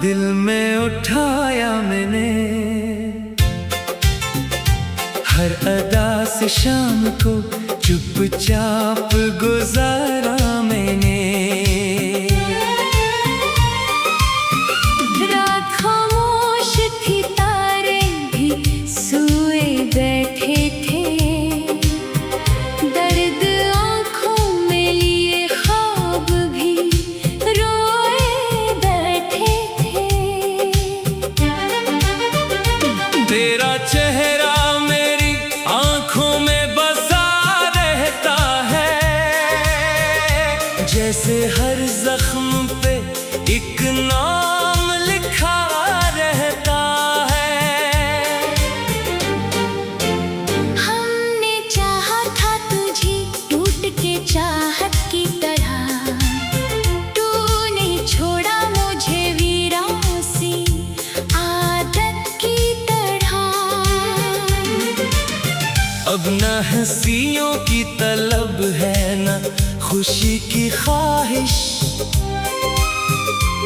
दिल में उठाया मैंने, हर अदा से शाम को चुपचाप गुजारा मैंने। रात खामोश थी, तारे भी सोए बैठे थे, दर्द आँखों में लिए ख्वाब भी रोए बैठे थे। तेरा चेहरा मेरी आँखों में बसा रहता है, जैसे हर जख्म पे एक नाम लिखा रहता है। हमने चाहा था तुझे टूट के चाहत की तरह, तूने छोड़ा मुझे वीरान सी आदत की तरह। अब न हंसियों की तलब है, न खुशी की ख्वाहिश,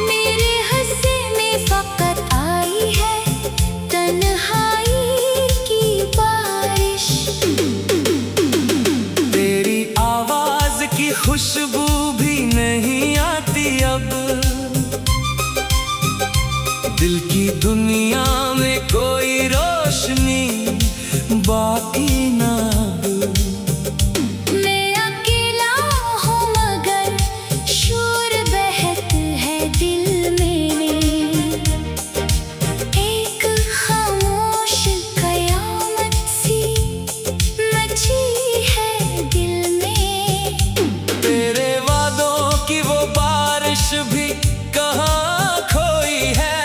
मेरे हंसे में फकत आई है तन्हाई की बारिश। तेरी आवाज की खुशबू भी नहीं आती अब, दिल की दुनिया में कोई रोशनी बाकी ना अब। मैं अकेला हूँ मगर शोर बहत है दिल में, एक खामोश कयामत सी मची है दिल में। तेरे वादों की वो बारिश भी कहाँ खोई है,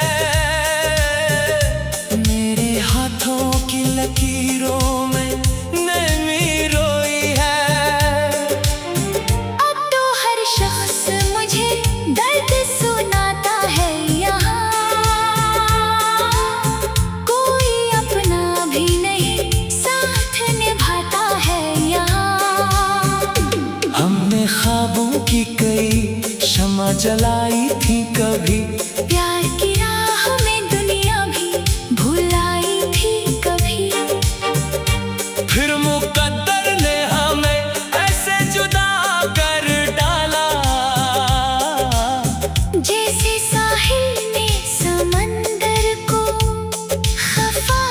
मेरे हाथों की लकीरों में नमी रोई है। अब तो हर शख्स मुझे दर्द सुनाता है, यहाँ कोई अपना भी नहीं साथ निभाता है यहाँ। हमने ख्वाबों की कई शम्मा जलाई थी कभी, प्यार की राह में दुनिया भी भुलाई थी कभी, फिर मुकद्दर ने हमें ऐसे जुदा कर डाला, जैसे साहिल ने समंदर को खफा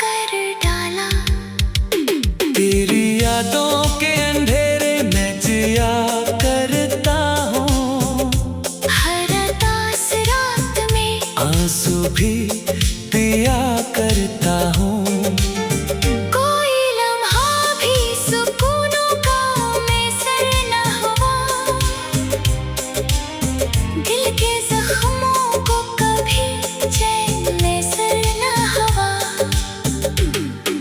कर डाला। तेरी यादों के अंधेरे में जिया करता हूँ, हर उदास रात में आंसू भी पिया करता हूँ। कोई लम्हा भी सुकूनों का मैसर न हुआ, दिल के जख्मों को कभी चैन मैसर न हुआ।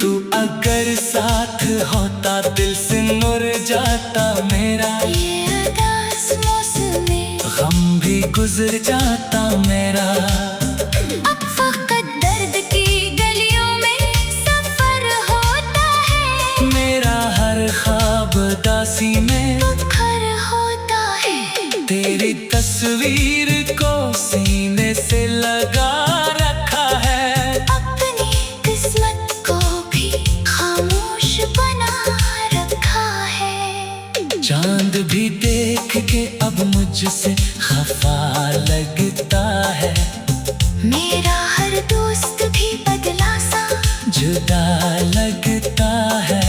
तू अगर साथ होता दिल से नुर जाता मेरा, ये उदास मौसम में गम भी गुजर जाता मेरा। अब फकत दर्द की गलियों में सफर होता है, मेरा हर ख्वाब दासी में मुखर होता है। तेरी तस्वीर को सीने से लगा रखा है, अपनी किस्मत को भी खामोश बना रखा है। चांद भी देख के अब मुझसे खफा लगता है, मेरा हर दोस्त भी बदला सा जुदा लगता है।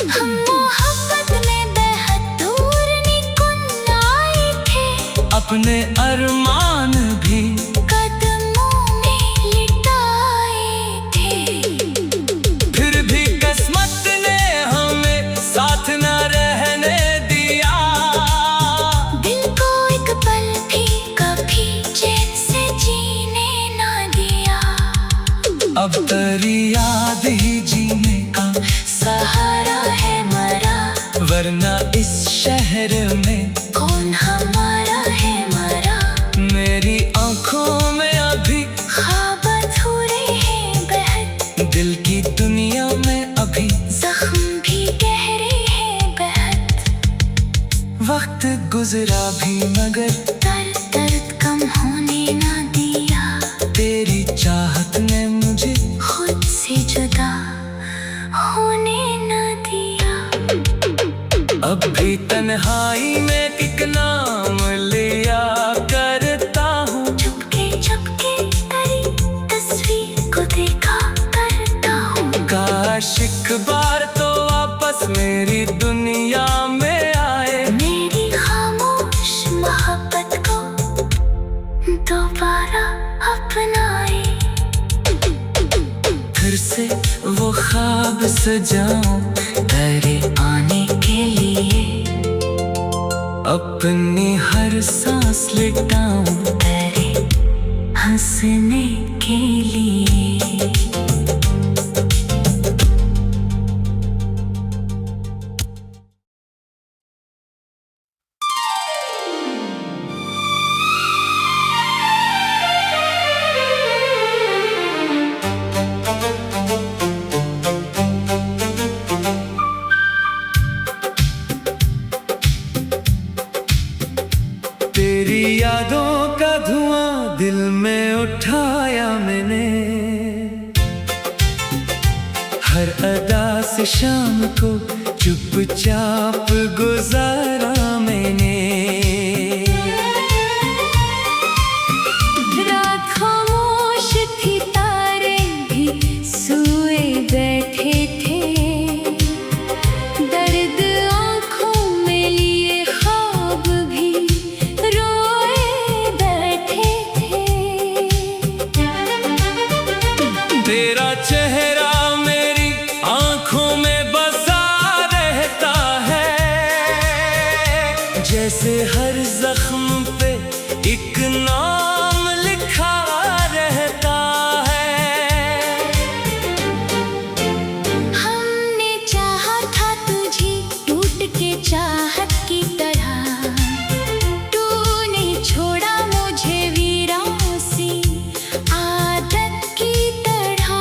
हम मोहब्बत में बेहद दूर निकल आए थे, अपने अरमान भी कदमों में लिटाए थे, फिर भी किस्मत ने हमें साथ न रहने दिया। दिल को एक पल भी कभी चैन से जीने ना दिया। अब तेरी याद ही जीने का सहारा है मरा, वरना इस शहर में कौन हमारा है मरा। मेरी आंखों में अभी ख्वाब अधूरे हैं बेहद, दिल की दुनिया में अभी जख्म भी गहरे हैं बेहद। वक्त गुजरा भी मगर दर्द कम होने ना दिया। कभी तन्हाई में एक नाम लिया करता हूँ। चुपके चुपके तेरी तस्वीर को देखा करता हूँ। काश एक बार तो वापस मेरी दुनिया में आए, मेरी खामोश मोहब्बत को दोबारा अपनाए। फिर से वो ख्वाब सजाऊं तेरे आने के लिए, अपनी हर सांस लिटाऊं तेरे हंसने के लिए। तेरी यादों का धुआं दिल में उठाया मैंने, हर अदा से शाम को चुपचाप गुजारा मैंने। रात खामोश थी, तारे भी सोए बैठे थे, दर्द आँखों में लिए ख्वाब भी रोए बैठे थे। तेरा चेहरा मेरी आँखों में बसा रहता है, जैसे हर जख्म पे एक नाम लिखा रहता है। हमने चाहा था तुझे टूट के चाहत की तरह, तूने छोड़ा मुझे वीरान सी आदत की तरह।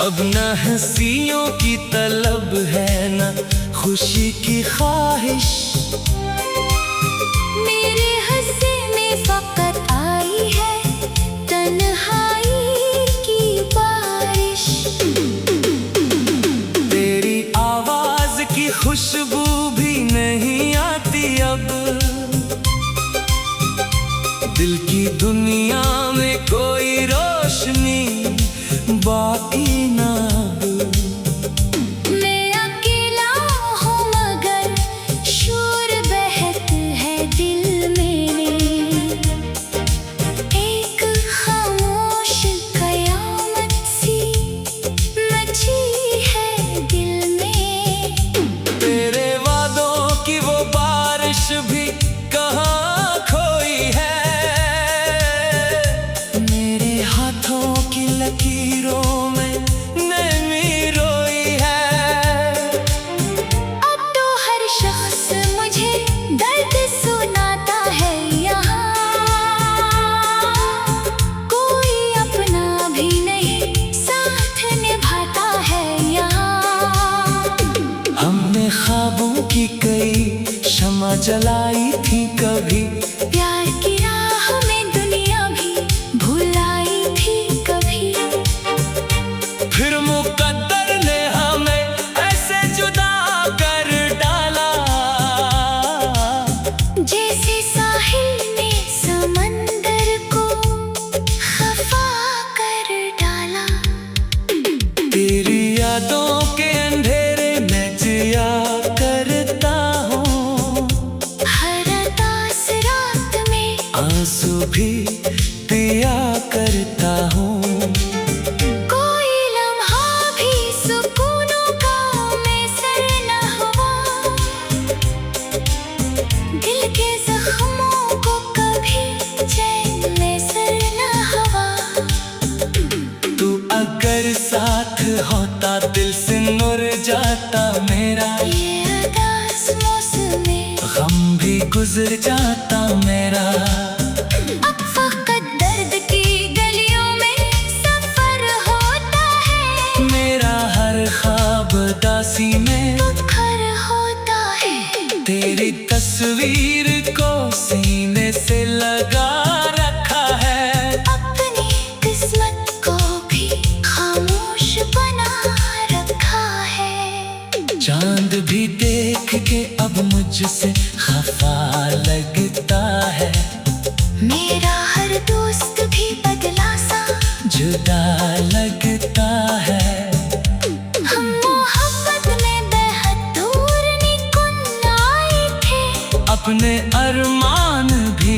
अब न हंसियों की तलब है न खुशी की ख्वाहिश, मेरे हंसे में फकत आई है तन्हाई की बारिश। तेरी आवाज की खुशबू भी नहीं आती अब, दिल की दुनिया में कोई रोशनी बाकी ना अब। मैं अकेला हूँ मगर शोर बहत है दिल में, एक खामोश कयामत सी मची है दिल में। तेरे वादों की वो बारिश भी कहाँ खोई है, मेरे हाथों की लकीरों में नमी रोई है। अब तो हर शख्स मुझे दर्द सुनाता है यहाँ, कोई अपना भी नहीं साथ निभाता है यहाँ। हमने ख्वाबों की कई शमा जलाई थी कभी, प्यार की राह में दुनिया भी भुलाई थी कभी। फिर मुकद्दर ने हमें ऐसे जुदा कर डाला, जैसे साहिल ने समंदर को खफा कर डाला। तेरी यादों के अंधेरे में जिया करता हूँ, हर उदास रात में आंसू भी पिया करता हूँ। कोई लम्हा भी सुकूनों का मैसर न हुआ, दिल के जख्मों को कभी चैन मैसर न हुआ। तू अगर साथ होता दिल से नुर जाता मेरा, ये उदास मौसमें गम भी गुजर जाता मेरा। अब फकत दर्द की गलियों में सफर होता है, मेरा हर ख्वाब दासी में मुखर होता है। तेरी तस्वीर को सीने से लगा रखा है, अपनी किस्मत को भी खामोश बना रखा है। चांद भी भी देख के अब मुझसे खफा लगता है। मेरा हर दोस्त भी बदला सा जुदा लगता है। हम मोहब्बत में बेहद दूर निकल आए थे। अपने अरमान भी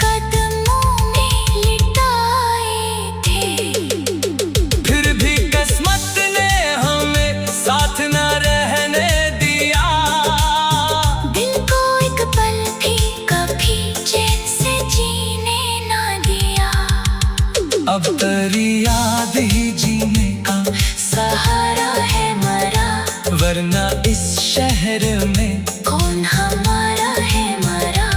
कदमों में लिटाए थे। फिर भी किस्मत ने हमें साथ न रहने दिया। दिल को एक पल भी कभी चैन से जीने ना दिया। अब तेरी याद ही जीने का सहारा है मरा, वरना इस शहर में कौन हमारा है मरा।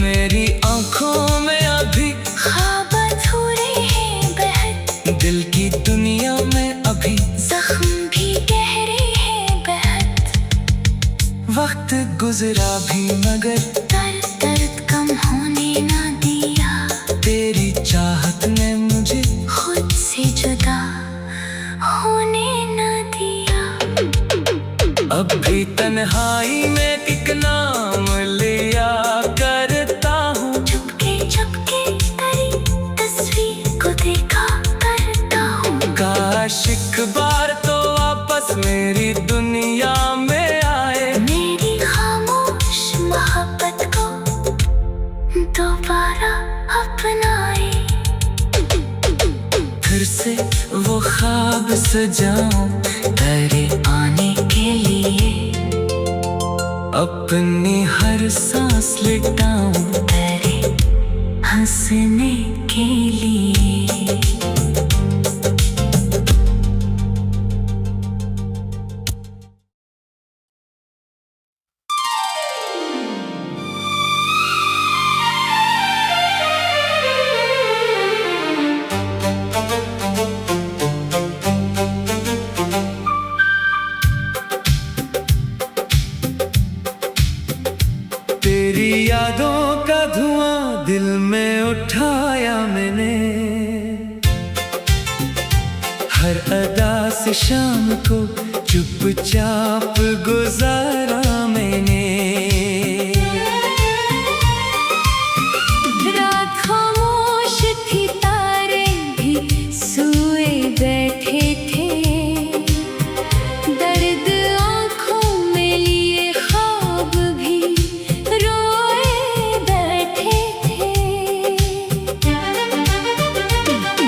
मेरी आंखों में अभी ख्वाब अधूरे हैं बेहद, दिल की दुनिया में अभी जख्म भी गहरे हैं बेहद। वक्त गुजरा भी मगर दर्द कम होने ना दिया। तेरी चाहत ने मुझे खुद से जुदा होने ना दिया। अब भी तन्हाई में एक नाम लिया करता हूँ। चुपके चुपके तेरी तस्वीर को देखा करता हूँ। काश एक बार तो वापस मेरी दुनिया में आए। मेरी खामोश मोहब्बत को दोबारा अपनाए। फिर से वो ख्वाब सजाऊं तेरे आने के लिए। अपनी हर सांस लिटाऊं तेरे हंसने के लिए। तेरी यादों का धुआं दिल में उठाया मैंने। हर अदा से शाम को चुपचाप गुजारा मैंने। रात खामोश थी, तारे भी सोए बैठे थे। दर्द आँखों में लिए ख्वाब भी रोए बैठे थे।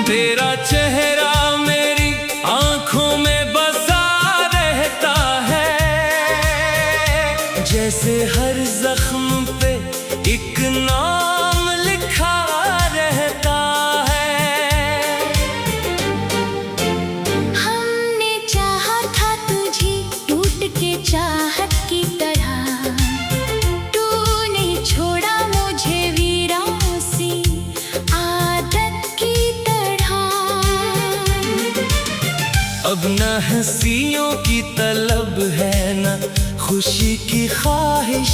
तेरा चेहरा मेरी आंखों में बसा रहता है। जैसे हर जख्म पे एक नाम लिखा रहता है। हमने चाहा था तुझे टूट के चाहत की तरह। तूने छोड़ा मुझे वीरान सी आदत की तरह। अब न हंसियों की तलब है न खुशी की ख्वाहिश।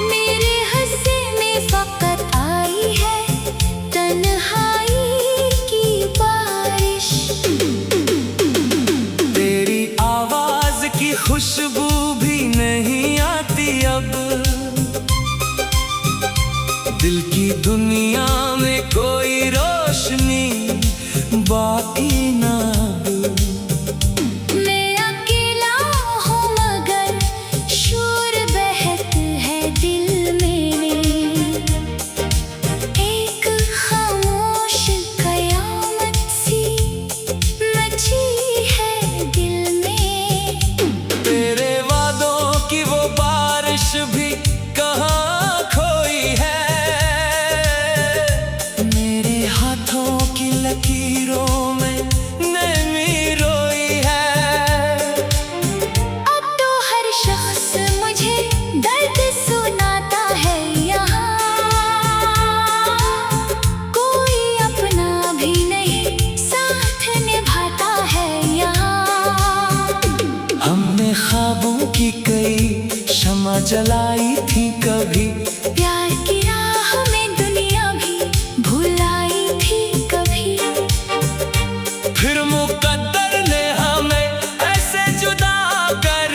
मेरे हंसे में फकत आई है तन्हाई की बारिश। तेरी आवाज की खुशबू भी नहीं आती अब। दिल की दुनिया में कोई रोशनी बाकी ना अब। मैं अकेला हूँ मगर शोर बहत है दिल में। एक खामोश कयामत सी मची है दिल में। तेरे वादों की वो बारिश भी कहाँ खोई है। मेरे हाथों की लकीरों में नमी रोई है। अब तो हर शख्स मुझे दर्द सुनाता है यहाँ। कोई अपना भी नहीं साथ निभाता है यहाँ। हमने ख्वाबों की कई शमा जलाई थी कभी। प्यार की राह में दुनिया भी भुलाई थी कभी। फिर मुकद्दर ने हमें ऐसे जुदा कर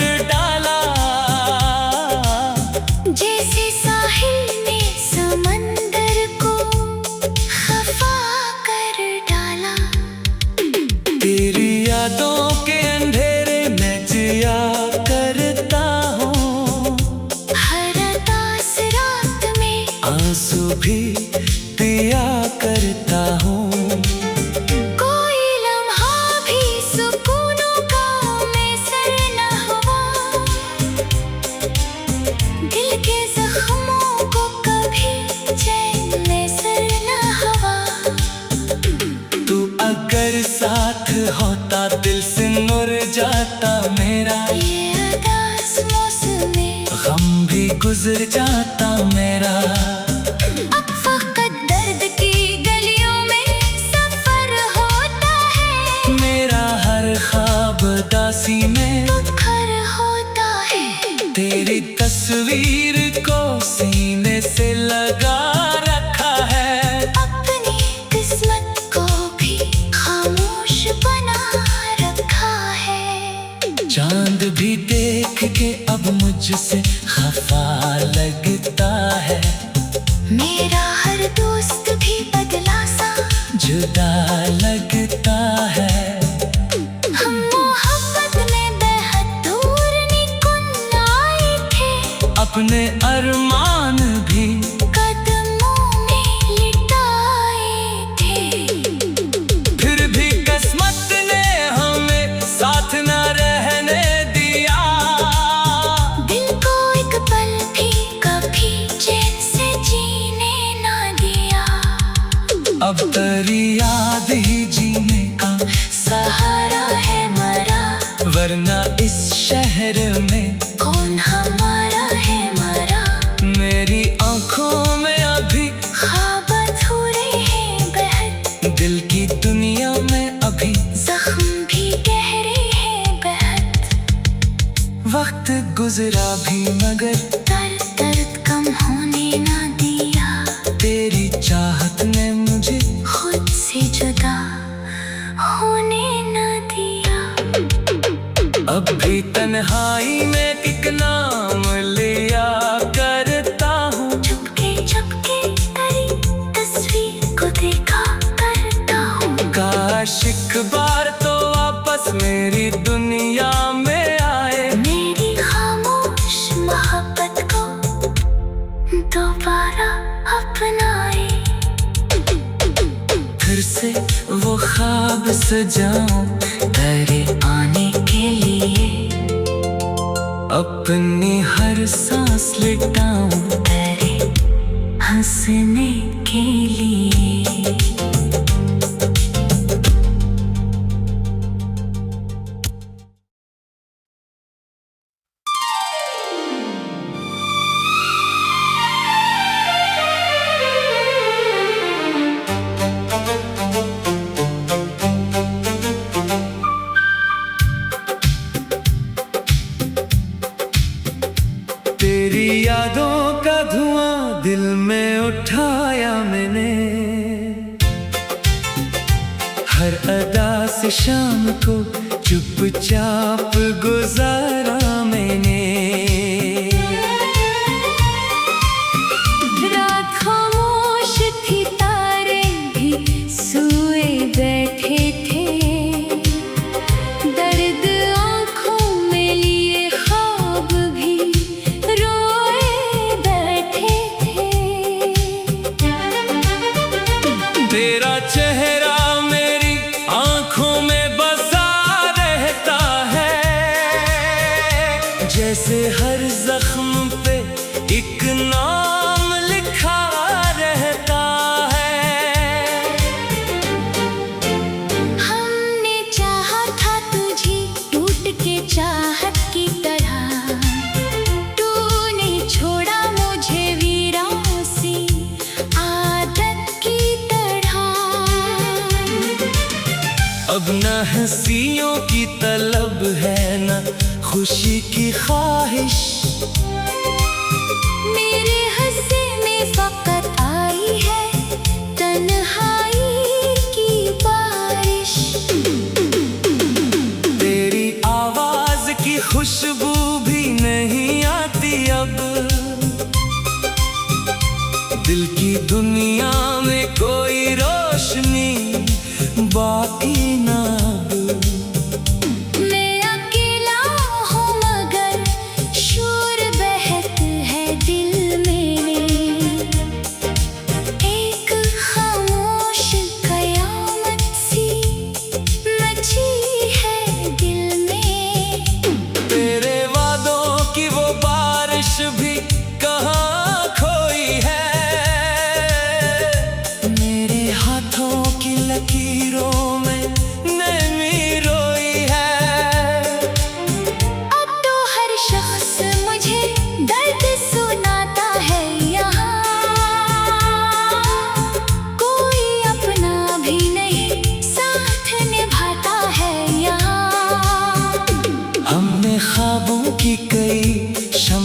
भी दिया करता हूँ। कोई लम्हा भी सुकूनों का मैसर न हुआ, दिल के जख्मों को कभी चैन मैसर न हुआ। तू अगर साथ होता दिल से नुर जाता मेरा, ये अदास मौसमे गम भी गुजर जाता मेरा। अब फकत दर्द की गलियों में सफर होता है, मेरा हर ख्वाब दासी में मुखर होता है। तेरी तस्वीर को सीने से लगा रखा है, अपनी किस्मत को भी खामोश बना रखा है। चांद भी देख के अब मुझसे खफा लगता है, मेरा हर दोस्त भी बदला सा जुदा लगता है। हम मोहब्बत में बेहद दूर निकल आए थे, अपने अरमान भी कदमों में लिटाए थे। फिर भी किस्मत ने हमें साथ न रहने दिया, दिल को एक पल भी कभी चैन से जीने ना दिया। अब तेरी याद ही जीने का सहारा है मरा, वरना इस शहर में कौन हमारा है मरा। मेरी आंखों में अभी ख्वाब अधूरे हैं बेहद, दिल की दुनिया में अभी जख्म भी गहरे हैं बेहद। वक्त गुजरा भी मगर दर्द कम होने ना दिया, तेरी चाहत ने मुझे खुद से जुदा होने ना दिया। अब भी तन्हाई में एक नाम लिया करता हूँ, चुपके चुपके तेरी तस्वीर को देखा करता हूँ। काश एक बार तो वापस मेरी दुनिया में आए, मेरी खामोश मोहब्बत को दोबारा अपनाए। फिर से वो ख्वाब सजाऊं तेरे आने के लिए, अपनी हर सांस लिटाऊं तेरे हंसने के लिए। तेरी यादों का धुआं दिल में उठाया मैंने, हर अदा से शाम को चुपचाप गुजारा मैंने। रात खामोश थी, तारे भी सोए बैठे थे, दर्द आँखों में लिए ख्वाब भी रोए बैठे थे। तेरा चेहरा मेरी आंखों में बसा रहता है, जैसे हर जख्म पे एक नाम लिखा रहता है। हमने चाहा था तुझे टूट के चाहत की तरह, तूने छोड़ा मुझे वीरान सी आदत की तरह। अब न हंसियों की तलब है न खुशी की ख्वाहिश, मेरे हंसे में फकत आई है तन्हाई की बारिश। तेरी आवाज की खुशबू भी नहीं आती अब, दिल की दुनिया में कोई रोशनी बाकी ना अब। मैं अकेला हूँ मगर शोर बहत है दिल में,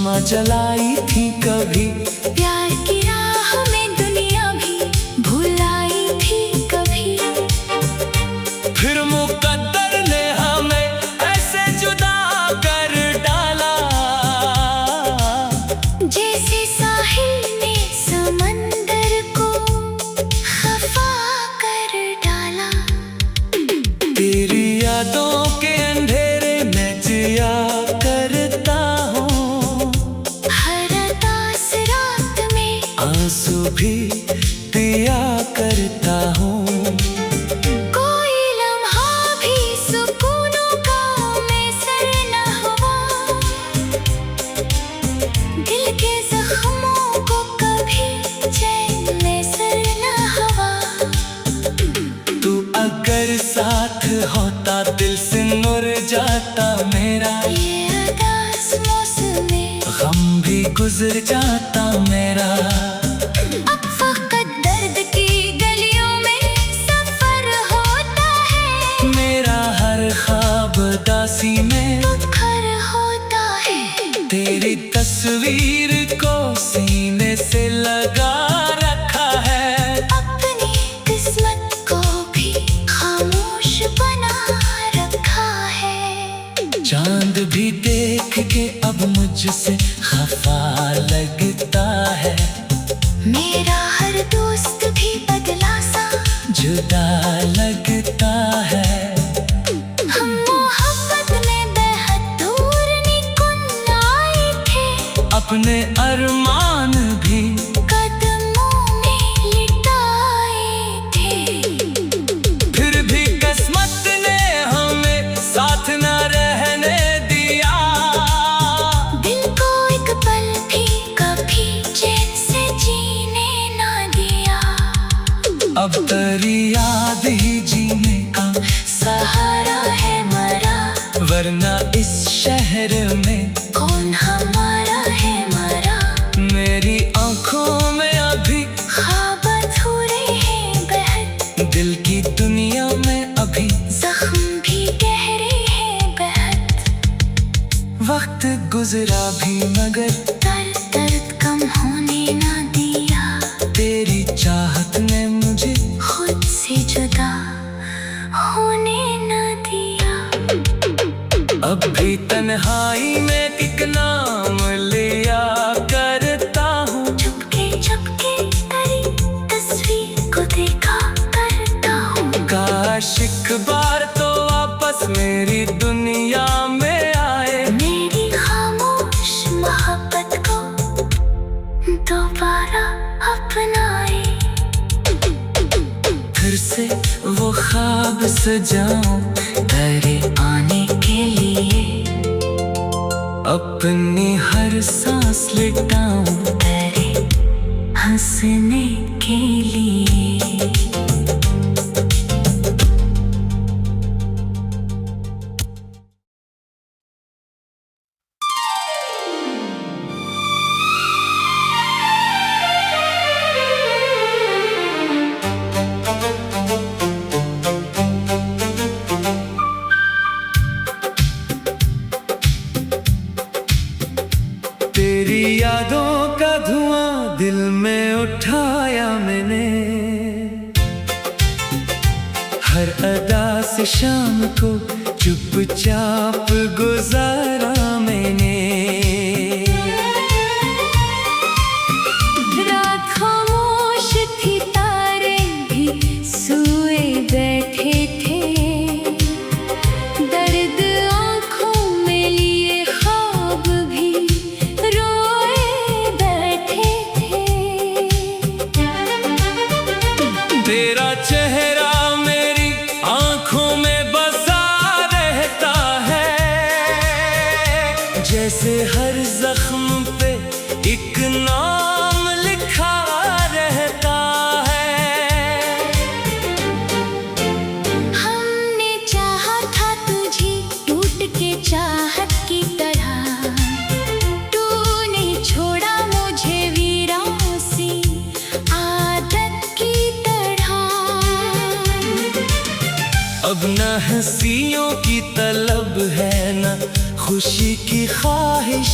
शम्मा जलाई थी कभी, प्यार की राह में दुनिया भी भुलाई थी कभी। फिर मुकद्दर ने हमें ऐसे जुदा कर डाला, जैसे साहिल ने समंदर को खफा कर डाला। तेरी यादों के अंधेरे में जिया करता हूँ, हर उदास रात में आंसू भी पिया करता हूँ। कोई लम्हा भी सुकूनों का मैसर न हुआ, दिल के जख्मों को कभी चैन मैसर न हुआ। तू अगर साथ होता दिल से नुर जाता मेरा, ये उदास मौसम में गम भी गुजर जाता मेरा। अब फकत दर्द की गलियों में सफर होता है, मेरा हर ख्वाब दासी में मुखर होता है। तेरी तस्वीर को सीने से लगा रखा है, अपनी किस्मत को भी खामोश बना रखा है। चांद भी देख के अब मुझसे खफा लगता है, मेरा हर दोस्त भी बदला सा जुदा लगता है। हम मोहब्बत में बेहद दूर निकल आए थे, अपने अरमान भी कदमों में लिटाए थे। फिर भी किस्मत ने हमें साथ न रहने दिया, दिल को एक पल भी कभी चैन से जीने ना दिया। अब तेरी याद ही जीने का सहारा है मरा, वरना इस शहर में कौन हमारा है मरा। मेरी आंखों में अभी ख्वाब अधूरे हैं बेहद, दिल की दुनिया में अभी जख्म भी गहरे हैं बेहद। वक्त गुजरा भी मगर दर्द कम होने ना दिया, तेरी चाहत ने मुझे खुद से जुदा होने ना दिया। अब भी तन्हाई में एक नाम लिया करता हूँ, चुपके चुपके तेरी तस्वीर को देखा करता हूँ। काश एक बार तो वापस मेरी दुनिया में आए, मेरी खामोश मोहब्बत को दोबारा अपनाए। फिर से वो ख्वाब सजाऊं तेरे आने के लिए, अपनी हर सांस लिटाऊं तेरे हंसने के लिए। तेरी यादों का धुआं दिल में उठाया मैंने, हर अदा से शाम को चुपचाप गुजारा मैंने। रात खामोश थी, तारे भी सोए बैठे थे, दर्द आँखों में लिए ख्वाब भी रोए बैठे थे। तेरा चेहरा मेरी आंखों में बसा रहता है, जैसे हर जख्म पे एक नाम लिखा रहता है। हमने चाहा था तुझे टूट के चाहत की तरह, तूने छोड़ा मुझे वीरान सी आदत की तरह। अब न हंसियों की तलब है न खुशी की ख्वाहिश,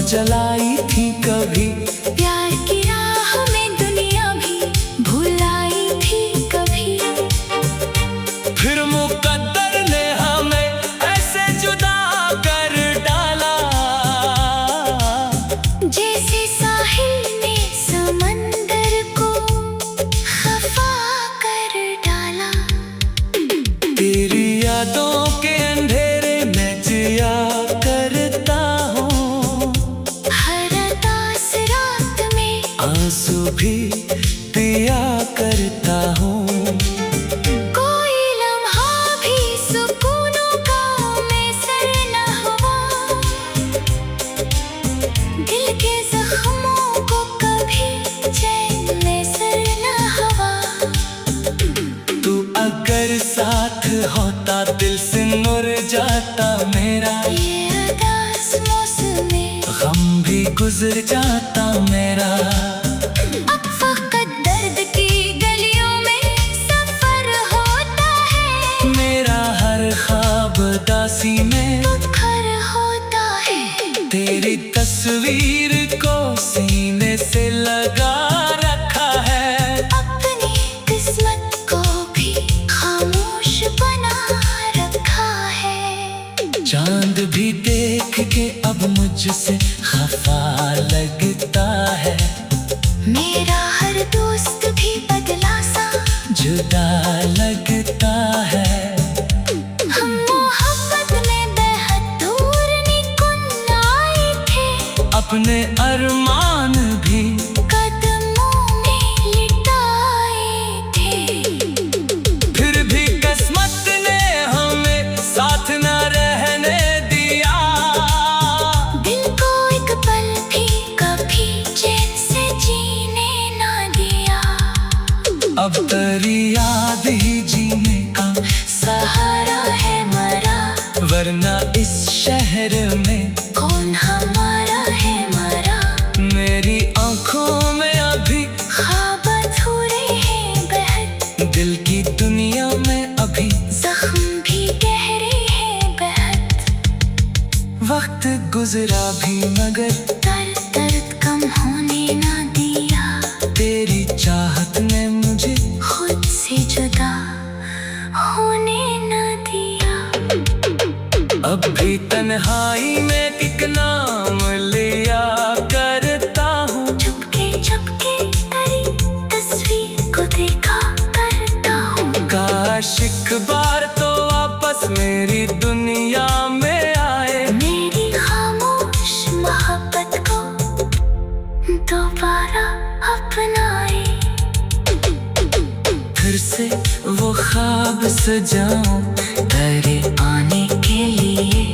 जलाई थी कभी, प्यार की राह में दुनिया भी भुलाई थी कभी। फिर मुकद्दर ने हमें ऐसे जुदा कर डाला, जैसे साहिल ने समंदर को खफा कर डाला। तेरी यादों के अंधेरे में जिया करता हूँ, हर उदास रात में आंसू भी पिया करता हूँ। कोई लम्हा भी सुकूनों का मैसर न हुआ, दिल के जख्मों को कभी चैन मैसर न हुआ। तू अगर साथ होता दिल से नुर जाता मेरा, ये उदास मौसम में गम भी गुजर जाता मेरा। अब फकत दर्द की गलियों में सफर होता है, मेरा हर ख्वाब दासी में मुखर होता है। तेरी तस्वीर को सीने से लगा रखा है, अपनी किस्मत को भी खामोश बना रखा है। चांद भी देख के अब मुझसे खफा लगता है, मेरा हर दोस्त भी बदला सा जुदा लगता है। हम मोहब्बत में बेहद दूर निकल आए थे, अपने अरमान भी कदमों में लिटाए थे। फिर भी किस्मत ने हमें साथ न रहने दिया, दिल को एक पल भी कभी चैन से जीने ना दिया। अब तेरी याद ही जीने का सहारा है मरा, वरना इस शहर में कौन हमारा है मरा। मेरी आंखों में अभी ख्वाब अधूरे हैं बेहद, दिल की दुनिया में अभी जख्म भी गहरे हैं बेहद। वक्त गुजरा भी मगर दर्द दर्द कम होने ना दिया, तेरी चाहत ने मुझे खुद से जुदा होने ना दिया। अब भी तन्हाई में एक नाम लिया करता हूँ, चुपके चुपके तेरी तस्वीर को देखा करता हूँ। काश एक बार तो वापस मेरी दुनिया में आए, मेरी खामोश मोहब्बत को दोबारा अपनाए। फिर से वो ख्वाब सजाऊं तेरे आने के लिए,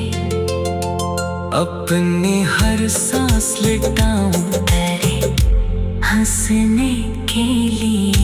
अपनी हर सांस लिटाऊं तेरे हंसने के लिए।